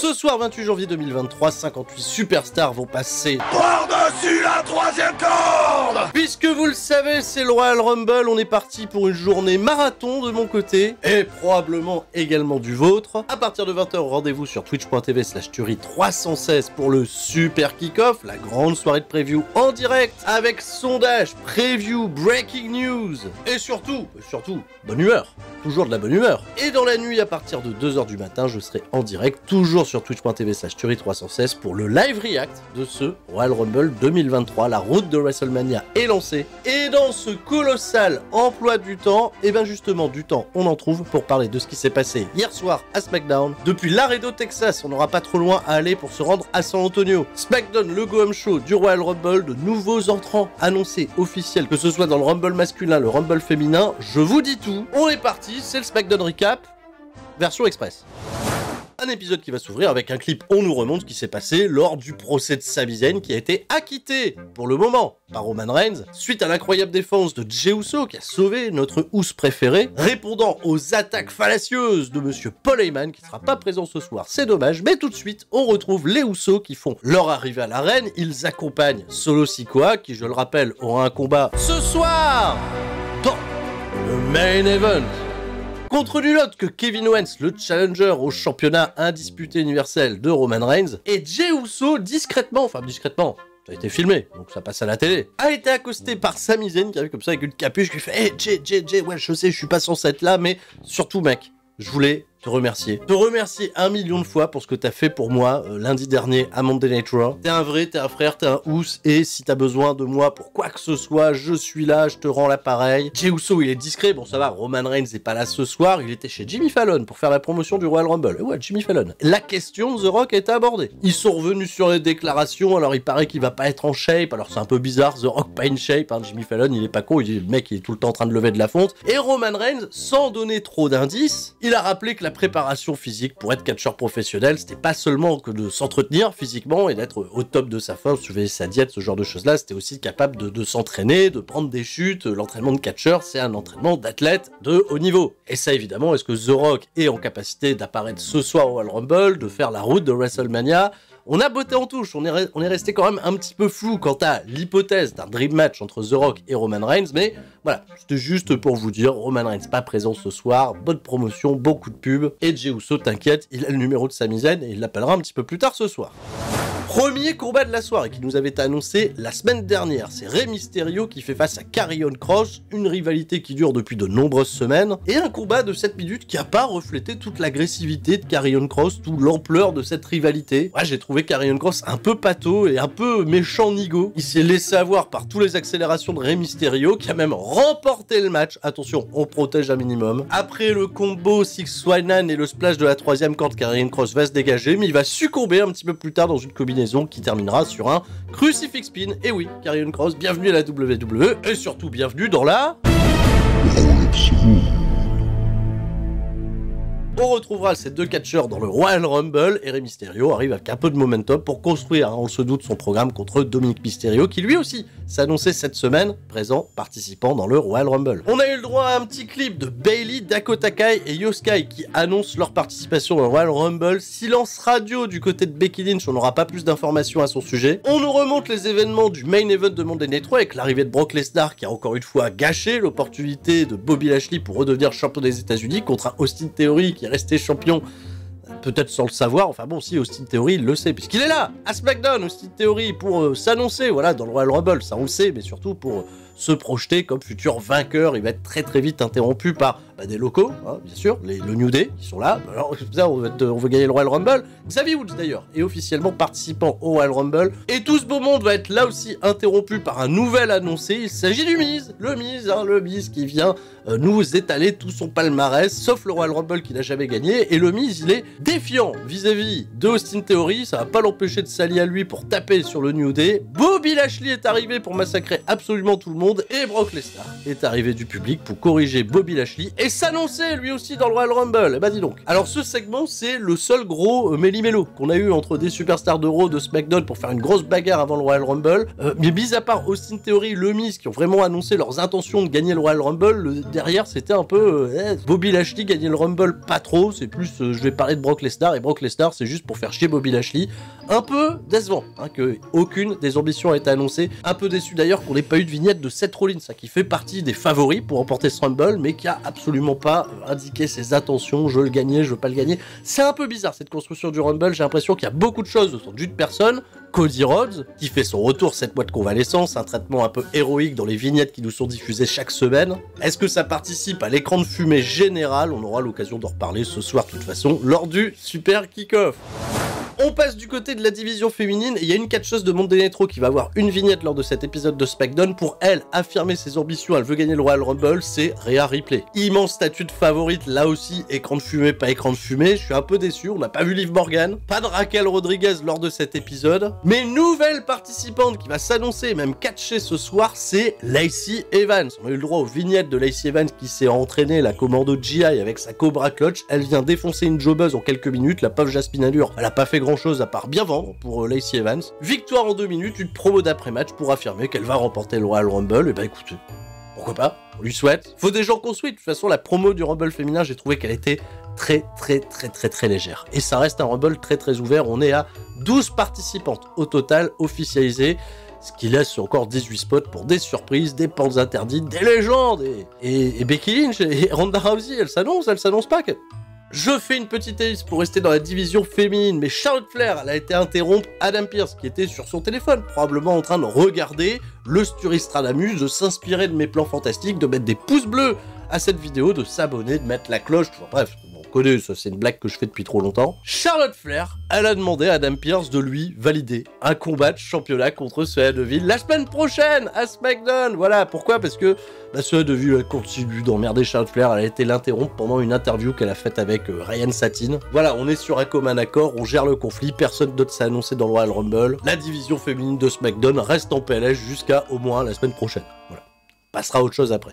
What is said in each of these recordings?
Ce soir 28 janvier 2023, 58 superstars vont passer par-dessus la troisième corde. Puisque vous le savez, c'est le Royal Rumble, on est parti pour une journée marathon de mon côté, et probablement également du vôtre. À partir de 20 h, rendez-vous sur twitch.tv/tuerie316 pour le super kick-off, la grande soirée de preview en direct, avec sondage, preview, breaking news, et surtout, bonne humeur. Toujours de la bonne humeur. Et dans la nuit, à partir de 2 h du matin, je serai en direct, toujours sur twitch.tv/tuerie316 pour le live react de ce Royal Rumble 2023. La route de WrestleMania est lancée. Et dans ce colossal emploi du temps, et bien justement du temps, on en trouve pour parler de ce qui s'est passé hier soir à SmackDown. Depuis Laredo, Texas, on n'aura pas trop loin à aller pour se rendre à San Antonio. SmackDown, le Go Home Show du Royal Rumble, de nouveaux entrants annoncés officiels, que ce soit dans le Rumble masculin, le Rumble féminin, je vous dis tout. On est parti, c'est le SmackDown Recap, version express. Un épisode qui va s'ouvrir avec un clip, on nous remonte ce qui s'est passé lors du procès de Sami Zayn qui a été acquitté, pour le moment, par Roman Reigns, suite à l'incroyable défense de Jey Uso qui a sauvé notre Uso préféré, répondant aux attaques fallacieuses de monsieur Paul Heyman qui ne sera pas présent ce soir, c'est dommage, mais tout de suite, on retrouve les Usos qui font leur arrivée à l'arène, ils accompagnent Solo Sikoa qui, je le rappelle, aura un combat ce soir dans le Main Event. Contre nul autre que Kevin Owens, le challenger au championnat indisputé universel de Roman Reigns, et Jey Uso discrètement, ça a été filmé, donc ça passe à la télé, a été accosté par Sami Zayn qui arrive comme ça avec une capuche qui fait « Hey Jey, ouais je sais, je suis pas censé être là, mais surtout mec, je voulais te remercier 1 million de fois pour ce que t'as fait pour moi lundi dernier à Monday Night Raw. T'es un vrai, t'es un frère, t'es un ous, et si t'as besoin de moi pour quoi que ce soit, je suis là, je te rends l'appareil. Jey Uso, il est discret, bon ça va, Roman Reigns n'est pas là ce soir, il était chez Jimmy Fallon pour faire la promotion du Royal Rumble. Et ouais, Jimmy Fallon. La question de The Rock a été abordée. Ils sont revenus sur les déclarations, alors il paraît qu'il va pas être en shape, alors c'est un peu bizarre, The Rock pas in shape, hein. Jimmy Fallon il est pas con, le mec il est tout le temps en train de lever de la fonte. Et Roman Reigns, sans donner trop d'indices, il a rappelé que la préparation physique pour être catcheur professionnel, c'était pas seulement que de s'entretenir physiquement et d'être au top de sa forme, surveiller sa diète, ce genre de choses là, c'était aussi capable de s'entraîner, de prendre des chutes. L'entraînement de catcheur, c'est un entraînement d'athlète de haut niveau. Et ça évidemment, est-ce que The Rock est en capacité d'apparaître ce soir au Royal Rumble, de faire la route de WrestleMania? On a botté en touche, on est resté quand même un petit peu flou quant à l'hypothèse d'un dream match entre The Rock et Roman Reigns, mais voilà, c'était juste pour vous dire, Roman Reigns pas présent ce soir, bonne promotion, beaucoup de pubs, et Jey Uso, t'inquiète, il a le numéro de Sami Zayn et il l'appellera un petit peu plus tard ce soir. Premier combat de la soirée qui nous avait été annoncé la semaine dernière, c'est Rey Mysterio qui fait face à Karrion Kross, une rivalité qui dure depuis de nombreuses semaines, et un combat de 7 minutes qui a pas reflété toute l'agressivité de Karrion Kross, toute l'ampleur de cette rivalité. Ouais, j'ai trouvé Karrion Kross un peu pâteau et un peu méchant nigo. Il s'est laissé avoir par toutes les accélérations de Rey Mysterio qui a même remporté le match. Attention, on protège un minimum. Après le combo 619 et le splash de la troisième corde, Karrion Kross va se dégager, mais il va succomber un petit peu plus tard dans une combinaison qui terminera sur un crucifix pin. Et oui, Karrion Kross, bienvenue à la WWE et surtout bienvenue dans la... On retrouvera ces deux catcheurs dans le Royal Rumble et Rey Mysterio arrive avec un peu de momentum pour construire, on se doute, son programme contre Dominic Mysterio qui lui aussi s'annonçait cette semaine, présent, participant dans le Royal Rumble. On a eu le droit à un petit clip de Bayley, Dakota Kai et Io Sky qui annoncent leur participation dans le Royal Rumble. Silence radio du côté de Becky Lynch, on n'aura pas plus d'informations à son sujet. On nous remonte les événements du Main Event de Monday Night Raw avec l'arrivée de Brock Lesnar qui a encore une fois gâché l'opportunité de Bobby Lashley pour redevenir champion des États-Unis contre un Austin Theory qui est resté champion, peut-être sans le savoir, enfin bon, si Austin Theory il le sait, puisqu'il est là, à SmackDown, Austin Theory, pour s'annoncer, voilà, dans le Royal Rumble, ça on le sait, mais surtout pour se projeter comme futur vainqueur. Il va être très très vite interrompu par des locaux, hein, bien sûr, le New Day, qui sont là. Alors, ça, on veut gagner le Royal Rumble. Xavier Woods, d'ailleurs, est officiellement participant au Royal Rumble. Et tout ce beau monde va être là aussi interrompu par un nouvel annoncé. Il s'agit du Miz. Le Miz qui vient nous étaler tout son palmarès, sauf le Royal Rumble qu'il n'a jamais gagné. Et le Miz, il est défiant vis-à-vis de Austin Theory. Ça va pas l'empêcher de s'allier à lui pour taper sur le New Day. Bobby Lashley est arrivé pour massacrer absolument tout le monde. Et Brock Lesnar est arrivé du public pour corriger Bobby Lashley et s'annoncer lui aussi dans le Royal Rumble. Eh bah dis donc. Alors ce segment, c'est le seul gros méli-mélo qu'on a eu entre des superstars de Raw, de SmackDown pour faire une grosse bagarre avant le Royal Rumble. Mais mis à part Austin Theory, Le Miz qui ont vraiment annoncé leurs intentions de gagner le Royal Rumble, derrière c'était un peu Bobby Lashley gagner le Rumble pas trop, c'est plus je vais parler de Brock Lesnar, et Brock Lesnar c'est juste pour faire chier Bobby Lashley. Un peu décevant que aucune des ambitions a été annoncée. Un peu déçu d'ailleurs qu'on n'ait pas eu de vignette de Seth Rollins, qui fait partie des favoris pour remporter ce Rumble, mais qui a absolument pas indiqué ses intentions, je veux le gagner, je veux pas le gagner. C'est un peu bizarre cette construction du Rumble, j'ai l'impression qu'il y a beaucoup de choses autour d'une personne, Cody Rhodes, qui fait son retour 7 mois de convalescence, un traitement un peu héroïque dans les vignettes qui nous sont diffusées chaque semaine. Est-ce que ça participe à l'écran de fumée général? On aura l'occasion d'en reparler ce soir de toute façon, lors du Super Kick-Off. On passe du côté de la division féminine et il y a une catcheuse de Monday Night Raw qui va avoir une vignette lors de cet épisode de SmackDown pour elle affirmer ses ambitions, elle veut gagner le Royal Rumble, c'est Rhea Ripley. Immense statut de favorite là aussi, écran de fumée, pas écran de fumée, je suis un peu déçu, on n'a pas vu Liv Morgan, pas de Raquel Rodriguez lors de cet épisode, mais nouvelle participante qui va s'annoncer, même catcher ce soir, c'est Lacey Evans. On a eu le droit aux vignettes de Lacey Evans qui s'est entraînée la commando GI avec sa Cobra Clutch, elle vient défoncer une jobbeuse en quelques minutes, la pauvre Jasmine Allure, elle a pas fait grand chose à part bien vendre pour Lacey Evans. Victoire en 2 minutes, une promo d'après-match pour affirmer qu'elle va remporter le Royal Rumble. Et bah écoutez, pourquoi pas, on lui souhaite. Faut des gens qu'on souhaite. De toute façon, la promo du Rumble féminin, j'ai trouvé qu'elle était très légère. Et ça reste un Rumble très ouvert. On est à 12 participantes au total officialisées. Ce qui laisse encore 18 spots pour des surprises, des portes interdites, des légendes. Et Becky Lynch et Ronda Rousey, elle s'annonce pas que... Je fais une petite ellipse pour rester dans la division féminine, mais Charlotte Flair, elle a été interrompre Adam Pearce, qui était sur son téléphone, probablement en train de regarder le Sturistradamus, de s'inspirer de mes plans fantastiques, de mettre des pouces bleus à cette vidéo, de s'abonner, de mettre la cloche, enfin, bref, on connaît, ça c'est une blague que je fais depuis trop longtemps. Charlotte Flair, elle a demandé à Adam Pearce de lui valider un combat de championnat contre Sonya Deville la semaine prochaine à SmackDown. Voilà, pourquoi? Parce que Sonya Deville elle continue d'emmerder Charlotte Flair, elle a été l'interrompre pendant une interview qu'elle a faite avec Ryan Satin. Voilà, on est sur un commun accord, on gère le conflit, personne d'autre s'est annoncé dans le Royal Rumble. La division féminine de SmackDown reste en PLS jusqu'à au moins la semaine prochaine. Voilà, passera à autre chose après.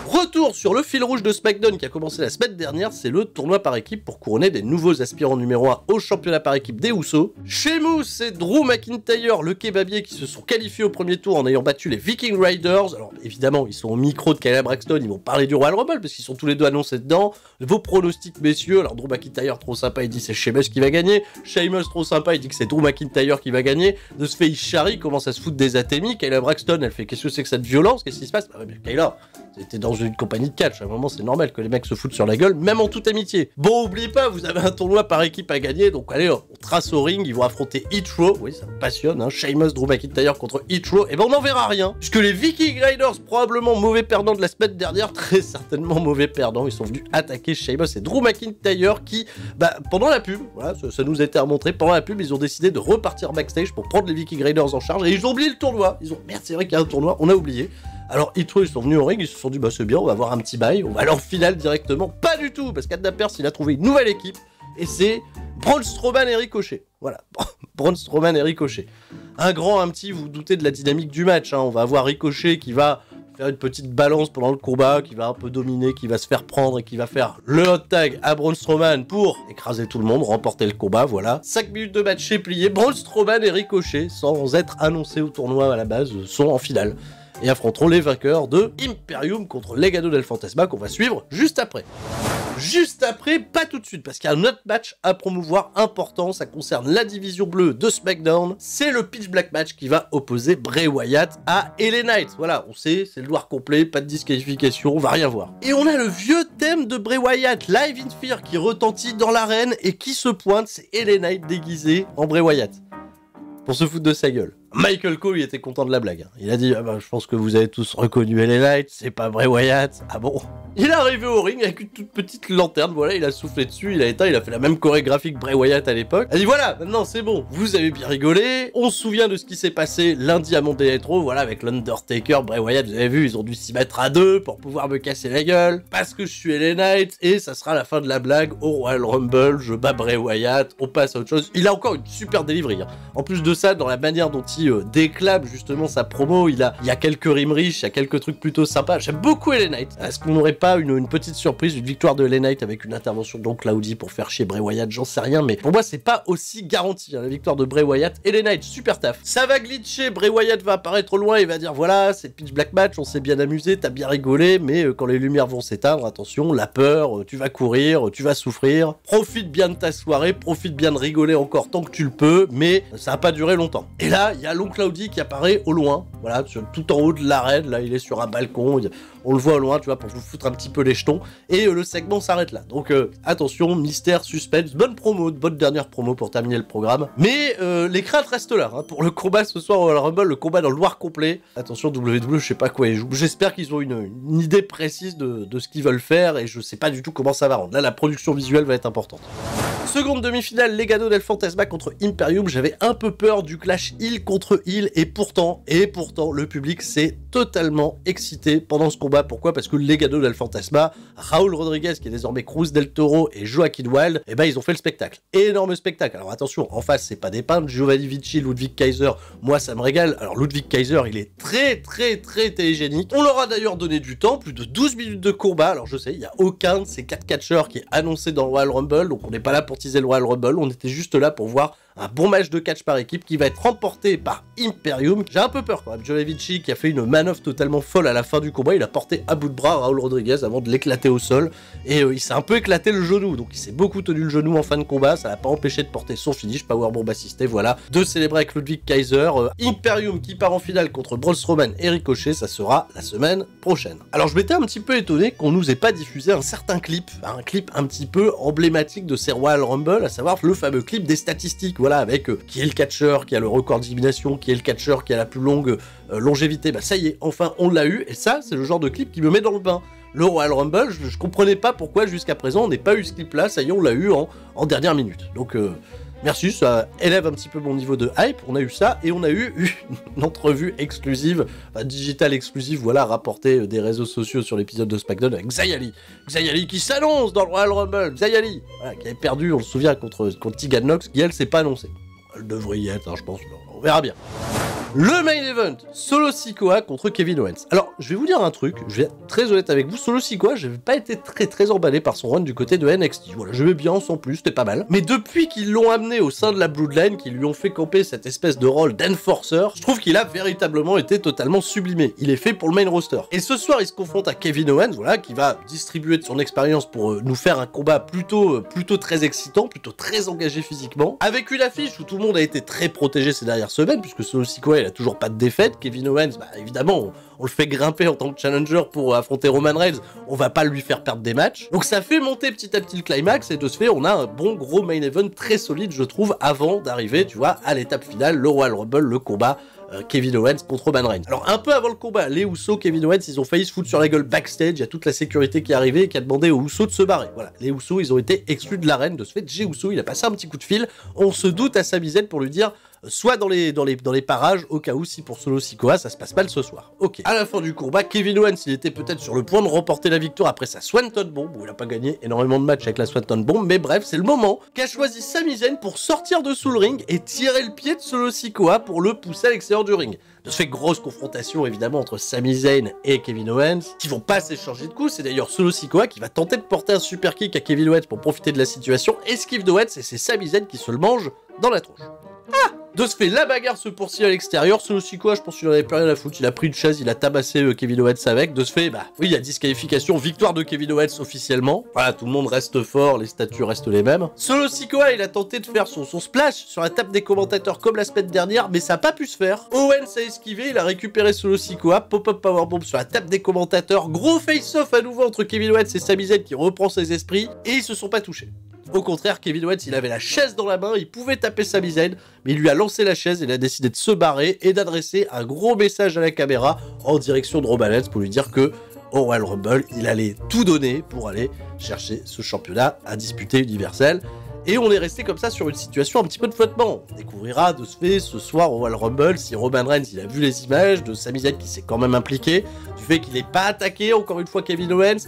Retour sur le fil rouge de SmackDown qui a commencé la semaine dernière, c'est le tournoi par équipe pour couronner des nouveaux aspirants numéro 1 au championnat par équipe des Usos. Sheamus et Drew McIntyre, le kebabier, qui se sont qualifiés au premier tour en ayant battu les Viking Raiders. Alors évidemment, ils sont au micro de Kayla Braxton, ils vont parler du Royal Rumble parce qu'ils sont tous les deux annoncés dedans. Vos pronostics, messieurs. Alors Drew McIntyre, trop sympa, il dit c'est Sheamus qui va gagner. Sheamus, trop sympa, il dit que c'est Drew McIntyre qui va gagner. De ce fait, Ishari commence à se foutre des atémis. Kayla Braxton, elle fait qu'est-ce que c'est que cette violence? Qu'est-ce qui se passe? Bah ouais, mais Kayla, c'était dans une compagnie de catch, à un moment c'est normal que les mecs se foutent sur la gueule, même en toute amitié. Bon, oubliez pas, vous avez un tournoi par équipe à gagner, donc allez, on trace au ring, ils vont affronter Hit Row, oui ça me passionne, hein, Sheamus, Drew McIntyre contre Hit Row, et ben on n'en verra rien, puisque les Viking Raiders, probablement mauvais perdants de la semaine dernière, très certainement mauvais perdants, ils sont venus attaquer Sheamus et Drew McIntyre qui, pendant la pub, voilà, ça nous a été remontré, pendant la pub, ils ont décidé de repartir backstage pour prendre les Viking Raiders en charge, et ils ont oublié le tournoi, ils ont, merde c'est vrai qu'il y a un tournoi, on a oublié. Alors Hit Row, ils sont venus au ring, ils se sont dit bah c'est bien, on va avoir un petit bail, on va aller en finale directement. Pas du tout, parce qu'Adam Pearce il a trouvé une nouvelle équipe, et c'est Braun Strowman et Ricochet. Voilà, Braun Strowman et Ricochet. Un grand, un petit, vous vous doutez de la dynamique du match, hein. On va avoir Ricochet qui va faire une petite balance pendant le combat, qui va un peu dominer, qui va se faire prendre et qui va faire le hot tag à Braun Strowman pour écraser tout le monde, remporter le combat, voilà. 5 minutes de match c'est plié, Braun Strowman et Ricochet, sans être annoncés au tournoi à la base, sont en finale. Et affronteront les vainqueurs de Imperium contre Legado del Fantasma qu'on va suivre juste après. Juste après, pas tout de suite, parce qu'il y a un autre match à promouvoir important, ça concerne la division bleue de SmackDown, c'est le Pitch Black match qui va opposer Bray Wyatt à LA Knight. Voilà, on sait, c'est le noir complet, pas de disqualification, on va rien voir. Et on a le vieux thème de Bray Wyatt, Live in Fear, qui retentit dans l'arène et qui se pointe, c'est LA Knight déguisé en Bray Wyatt. Pour se foutre de sa gueule. Michael Cole, il était content de la blague. Il a dit, ah bah, je pense que vous avez tous reconnu LA Knight, c'est pas Bray Wyatt. Ah bon? Il est arrivé au ring avec une toute petite lanterne, voilà, il a soufflé dessus, il a éteint, il a fait la même chorégraphie que Bray Wyatt à l'époque. Il a dit, voilà, maintenant c'est bon, vous avez bien rigolé, on se souvient de ce qui s'est passé lundi à Monday Night Raw, voilà, avec l'Undertaker, Bray Wyatt, vous avez vu, ils ont dû s'y mettre à deux pour pouvoir me casser la gueule, parce que je suis LA Knight, et ça sera la fin de la blague au Royal Rumble, je bats Bray Wyatt, on passe à autre chose. Il a encore une super delivery, hein. En plus de ça, dans la manière dont il qui déclame justement sa promo. Il y a quelques rimes riches, il y a quelques trucs plutôt sympas. J'aime beaucoup LA Knight. Est-ce qu'on n'aurait pas une petite surprise, une victoire de LA Knight avec une intervention de Don Cloudy pour faire chier Bray Wyatt? J'en sais rien, mais pour moi c'est pas aussi garanti, hein, la victoire de Bray Wyatt. LA Knight, super taf. Ça va glitcher, Bray Wyatt va apparaître au loin et va dire voilà, c'est le pitch black match, on s'est bien amusé, t'as bien rigolé, mais quand les lumières vont s'éteindre, attention, la peur, tu vas courir, tu vas souffrir. Profite bien de ta soirée, profite bien de rigoler encore tant que tu le peux, mais ça va pas durer longtemps. Et là, il y a Long Cloudy qui apparaît au loin, voilà, tout en haut de l'arène, là il est sur un balcon, on le voit au loin, tu vois, pour vous foutre un petit peu les jetons, et le segment s'arrête là. Donc attention, mystère, suspense, bonne promo, bonne dernière promo pour terminer le programme. Mais les craintes restent là, hein, pour le combat ce soir au Royal Rumble, le combat dans le noir complet. Attention, WWE, je sais pas quoi ils jouent. J'espère qu'ils ont une idée précise de ce qu'ils veulent faire, et je sais pas du tout comment ça va rendre. Là, la production visuelle va être importante. Seconde demi-finale, Legado del Fantasma contre Imperium. J'avais un peu peur du clash heel contre heel, et pourtant, le public s'est totalement excité pendant ce combat. Pourquoi? Parce que Legado del Fantasma, Raúl Rodriguez, qui est désormais Cruz del Toro, et Joaquin Wilde, eh ben ils ont fait le spectacle. Énorme spectacle. Alors attention, en face, c'est pas des peintres. Giovanni Vinci, Ludwig Kaiser, moi ça me régale. Alors Ludwig Kaiser, il est très télégénique. On leur a d'ailleurs donné du temps, plus de 12 minutes de combat. Alors je sais, il y a aucun de ces 4 catcheurs qui est annoncé dans le Royal Rumble, donc on n'est pas là pour teaser le Royal Rumble, on était juste là pour voir un bon match de catch par équipe qui va être remporté par Imperium. J'ai un peu peur quand même. Giovanni Vinci qui a fait une manœuvre totalement folle à la fin du combat, il a porté à bout de bras Raúl Rodriguez avant de l'éclater au sol, et il s'est un peu éclaté le genou, donc il s'est beaucoup tenu le genou en fin de combat, ça l'a pas empêché de porter son finish, powerbomb assisté, voilà, de célébrer avec Ludwig Kaiser. Imperium qui part en finale contre Braun Strowman et Ricochet, ça sera la semaine prochaine. Alors je m'étais un petit peu étonné qu'on nous ait pas diffusé un certain clip, un clip un petit peu emblématique de ces Royal Rumble, à savoir le fameux clip des statistiques, voilà, avec qui est le catcheur qui a le record d'élimination, qui est le catcheur qui a la plus longue longévité. Bah ça y est, enfin on l'a eu, et ça c'est le genre de clip qui me met dans le bain. Le Royal Rumble, je comprenais pas pourquoi jusqu'à présent on n'ait pas eu ce clip là, ça y est on l'a eu en dernière minute. Donc merci, ça élève un petit peu mon niveau de hype, on a eu ça, et on a eu une entrevue exclusive, enfin digitale exclusive, voilà, rapportée des réseaux sociaux sur l'épisode de SmackDown avec Xia Li qui s'annonce dans le Royal Rumble, Xia Li, voilà, qui avait perdu, on se souvient, contre Tegan Nox, qui elle s'est pas annoncée. Elle devrait y être, hein, je pense, on verra bien. Le main event, Solo Sikoa contre Kevin Owens. Alors, je vais vous dire un truc, je vais être très honnête avec vous, Solo Sikoa, j'avais pas été très emballé par son run du côté de NXT. Voilà, j'aimais bien, sans plus, c'était pas mal. Mais depuis qu'ils l'ont amené au sein de la Bloodline, qu'ils lui ont fait camper cette espèce de rôle d'enforcer, je trouve qu'il a véritablement été totalement sublimé. Il est fait pour le main roster. Et ce soir, il se confronte à Kevin Owens, voilà, qui va distribuer de son expérience pour nous faire un combat plutôt très excitant, plutôt très engagé physiquement, avec une affiche où tout le monde a été très protégé ces dernières semaines, puisque Solo Sikoa, il a toujours pas de défaite. Kevin Owens, bah évidemment, on le fait grimper en tant que challenger pour affronter Roman Reigns, on va pas lui faire perdre des matchs. Donc ça fait monter petit à petit le climax, et de ce fait, on a un bon gros main event très solide, je trouve, avant d'arriver, tu vois, à l'étape finale, le Royal Rumble, le combat Kevin Owens contre Roman Reigns. Alors un peu avant le combat, les Usos, Kevin Owens, ils ont failli se foutre sur la gueule backstage, il y a toute la sécurité qui est arrivée et qui a demandé aux Usos de se barrer. Voilà, les Usos, ils ont été exclus de l'arène, de ce fait, Jey Uso, il a passé un petit coup de fil, on se doute à Sami Zayn pour lui dire soit dans les parages, au cas où, si pour Solo Sikoa, ça se passe mal ce soir. Ok. À la fin du combat, Kevin Owens, il était peut-être sur le point de remporter la victoire après sa Swanton Bomb, où il a pas gagné énormément de matchs avec la Swanton Bomb, mais bref, c'est le moment qu'a choisi Sami Zayn pour sortir de sous le ring et tirer le pied de Solo Sikoa pour le pousser à l'extérieur du ring. De ce fait, grosse confrontation évidemment entre Sami Zayn et Kevin Owens, qui vont pas s'échanger de coups. C'est d'ailleurs Solo Sikoa qui va tenter de porter un super kick à Kevin Owens pour profiter de la situation, esquive d'Owens, et c'est Sami Zayn qui se le mange dans la tronche. Ah! De ce fait, la bagarre se poursuit à l'extérieur. Solo Sikoa, je pense qu'il en avait plus rien à foutre. Il a pris une chaise, il a tabassé Kevin Owens avec. De ce fait, bah oui, il y a disqualification, victoire de Kevin Owens officiellement. Voilà, tout le monde reste fort, les statuts restent les mêmes. Solo Sikoa, il a tenté de faire son splash sur la table des commentateurs comme la semaine dernière, mais ça n'a pas pu se faire. Owens a esquivé, il a récupéré Solo Sikoa, pop-up powerbomb sur la table des commentateurs. Gros face-off à nouveau entre Kevin Owens et Sami Zayn qui reprend ses esprits, et ils se sont pas touchés. Au contraire, Kevin Owens, il avait la chaise dans la main, il pouvait taper Sami Zayn, mais il lui a lancé la chaise et il a décidé de se barrer et d'adresser un gros message à la caméra en direction de Roman Reigns pour lui dire que au Royal Rumble, il allait tout donner pour aller chercher ce championnat à disputer universel. Et on est resté comme ça sur une situation un petit peu de flottement. On découvrira de ce fait ce soir au Royal Rumble si Roman Reigns il a vu les images de Sami Zayn qui s'est quand même impliqué, du fait qu'il n'est pas attaqué encore une fois Kevin Owens.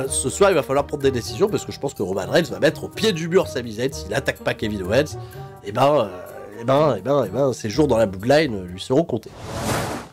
Ce soir il va falloir prendre des décisions parce que je pense que Roman Reigns va mettre au pied du mur Sami Zayn s'il attaque pas Kevin Owens. Et ben ses jours dans la Bloodline lui seront comptés.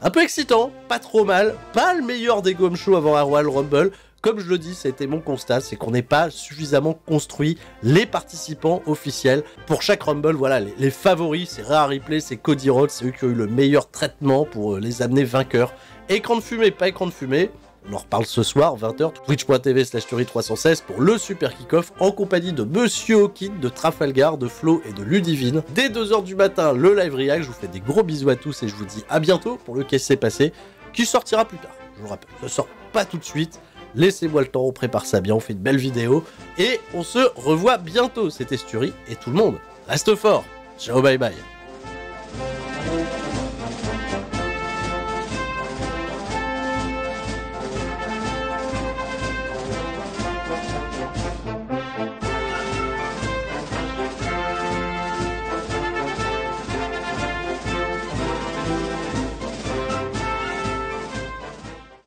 Un peu excitant, pas trop mal, pas le meilleur des Gom Show avant un Royal Rumble. Comme je le dis, ça a été mon constat, c'est qu'on n'est pas suffisamment construit les participants officiels. Pour chaque Rumble, voilà, les favoris, c'est Rhea Ripley, c'est Cody Rhodes, c'est eux qui ont eu le meilleur traitement pour les amener vainqueurs. Écran de fumée, pas écran de fumée, on en reparle ce soir, 20h, twitch.tv/Theory316 pour le Super Kick-Off en compagnie de Monsieur Hawkins, de Trafalgar, de Flo et de Ludivine. Dès 2h du matin, le live react, je vous fais des gros bisous à tous et je vous dis à bientôt pour le Qu'est-ce qui s'est passé, qui sortira plus tard, je vous rappelle, ça sort pas tout de suite. Laissez-moi le temps, on prépare ça bien, on fait une belle vidéo, et on se revoit bientôt. C'était Sturi, et tout le monde, reste fort. Ciao, bye bye.